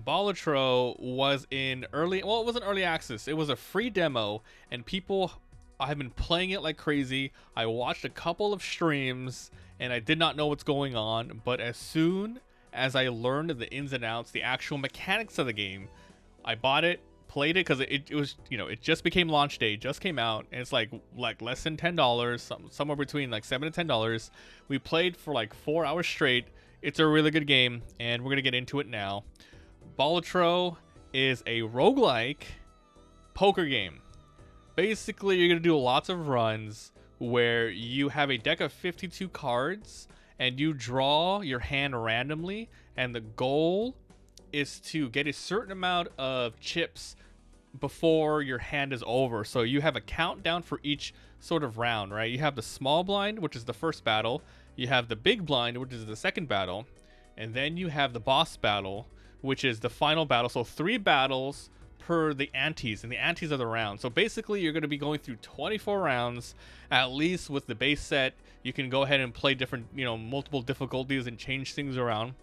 Balatro was in early, well, it wasn't early access. It was a free demo, and people have been playing it like crazy. I watched a couple of streams, and I did not know what's going on. But as soon as I learned the ins and outs, the actual mechanics of the game, I bought it, played it, because it was, it just became launch day, just came out, and it's like less than $10, somewhere between like $7 to $10. We played for like 4 hours straight. It's a really good game, and we're gonna get into it now. Balatro is a roguelike poker game. Basically, you're going to do lots of runs where you have a deck of 52 cards and you draw your hand randomly, and the goal is to get a certain amount of chips before your hand is over. So you have a countdown for each sort of round, right? You have the small blind, which is the first battle. You have the big blind, which is the second battle. And then you have the boss battle, which is the final battle. So 3 battles per the antes, and the antes are the round. So basically you're going to be going through 24 rounds at least with the base set. You can go ahead and play different, multiple difficulties and change things around.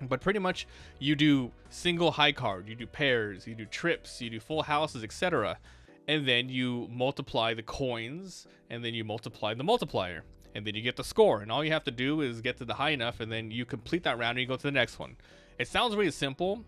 But pretty much you do single high card, you do pairs, you do trips, you do full houses, etc. And then you multiply the coins, and then you multiply the multiplier, and then you get the score. And all you have to do is get to the high enough, and then you complete that round and you go to the next one. It sounds really simple,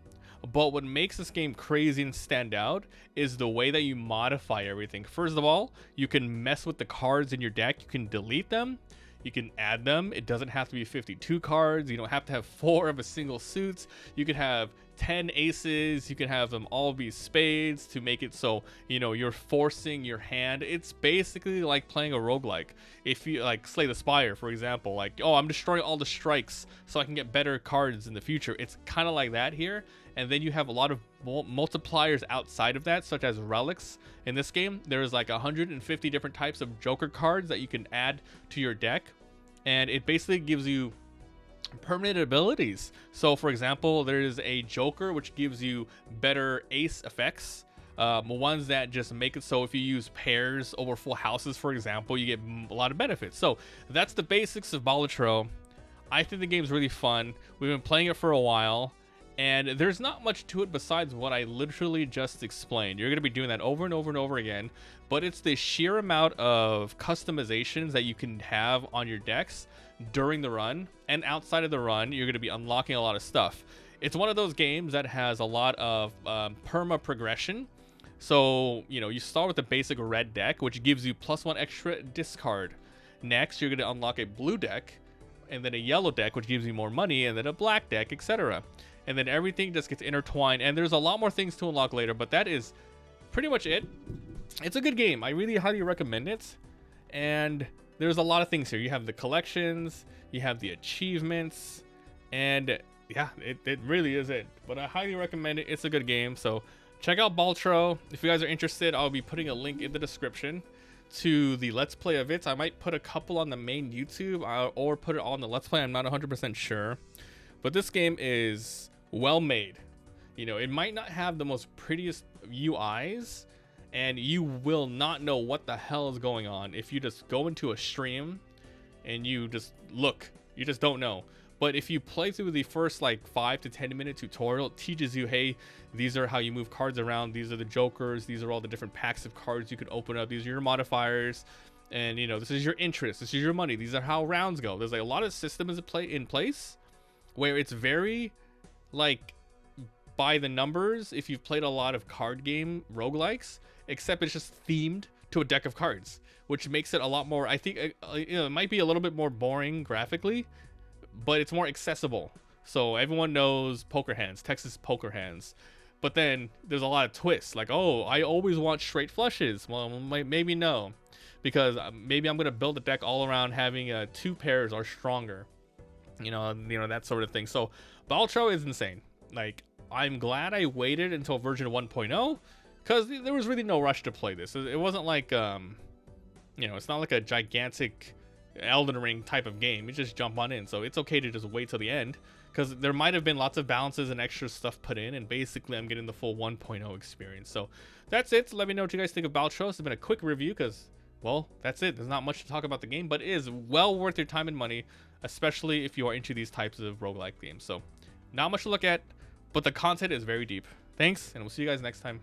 but what makes this game crazy and stand out is the way that you modify everything. First of all, you can mess with the cards in your deck. You can delete them. You can add them. It doesn't have to be 52 cards. You don't have to have 4 of a single suits. You could have 10 aces. You can have them all be spades to make it so, you're forcing your hand. It's basically like playing a roguelike. If you like Slay the Spire, for example, like, oh, I'm destroying all the strikes so I can get better cards in the future. It's kind of like that here. And then you have a lot of multipliers outside of that, such as relics. In this game, there's like 150 different types of Joker cards that you can add to your deck. And it basically gives you permanent abilities. So for example, there's a Joker which gives you better ace effects. Ones that just make it so if you use pairs over full houses, for example, you get a lot of benefits. So that's the basics of Balatro. I think the game's really fun. We've been playing it for a while, and there's not much to it besides what I literally just explained. You're going to be doing that over and over and over again, but it's the sheer amount of customizations that you can have on your decks during the run, and outside of the run, you're going to be unlocking a lot of stuff. It's one of those games that has a lot of perma progression. So, you start with the basic red deck, which gives you +1 extra discard. Next, you're going to unlock a blue deck, and then a yellow deck, which gives you more money, and then a black deck, etc. And then everything just gets intertwined, and there's a lot more things to unlock later, but that is pretty much it. It's a good game. I really highly recommend it. And there's a lot of things here. You have the collections, you have the achievements, and yeah, it really is it. But I highly recommend it. It's a good game. So check out Balatro. If you guys are interested, I'll be putting a link in the description to the Let's Play of it. I might put a couple on the main YouTube or put it on the Let's Play. I'm not 100% sure. But this game is well made. It might not have the most prettiest UIs, and you will not know what the hell is going on if you just go into a stream and you just look. You just don't know. But if you play through the first like 5 to 10 minute tutorial, it teaches you, hey, these are how you move cards around. These are the jokers. These are all the different packs of cards you could open up. These are your modifiers. And, this is your interest. This is your money. These are how rounds go. There's like a lot of systems in place where it's very like by the numbers if you've played a lot of card game roguelikes, except it's just themed to a deck of cards, which makes it a lot more, I think, it might be a little bit more boring graphically, but it's more accessible. So everyone knows poker hands, Texas poker hands. But then there's a lot of twists, like, oh, I always want straight flushes. Well, maybe no, because maybe I'm going to build a deck all around having 2 pairs or stronger. That sort of thing. So Balatro is insane. Like, I'm glad I waited until version 1.0 because there was really no rush to play this. It wasn't like, it's not like a gigantic Elden Ring type of game. You just jump on in. So it's okay to just wait till the end because there might have been lots of balances and extra stuff put in. And basically, I'm getting the full 1.0 experience. So that's it. So let me know what you guys think of Balatro. It's been a quick review because, well, that's it. There's not much to talk about the game, but it is well worth your time and money, especially if you are into these types of roguelike games. So not much to look at, but the content is very deep. Thanks, and we'll see you guys next time.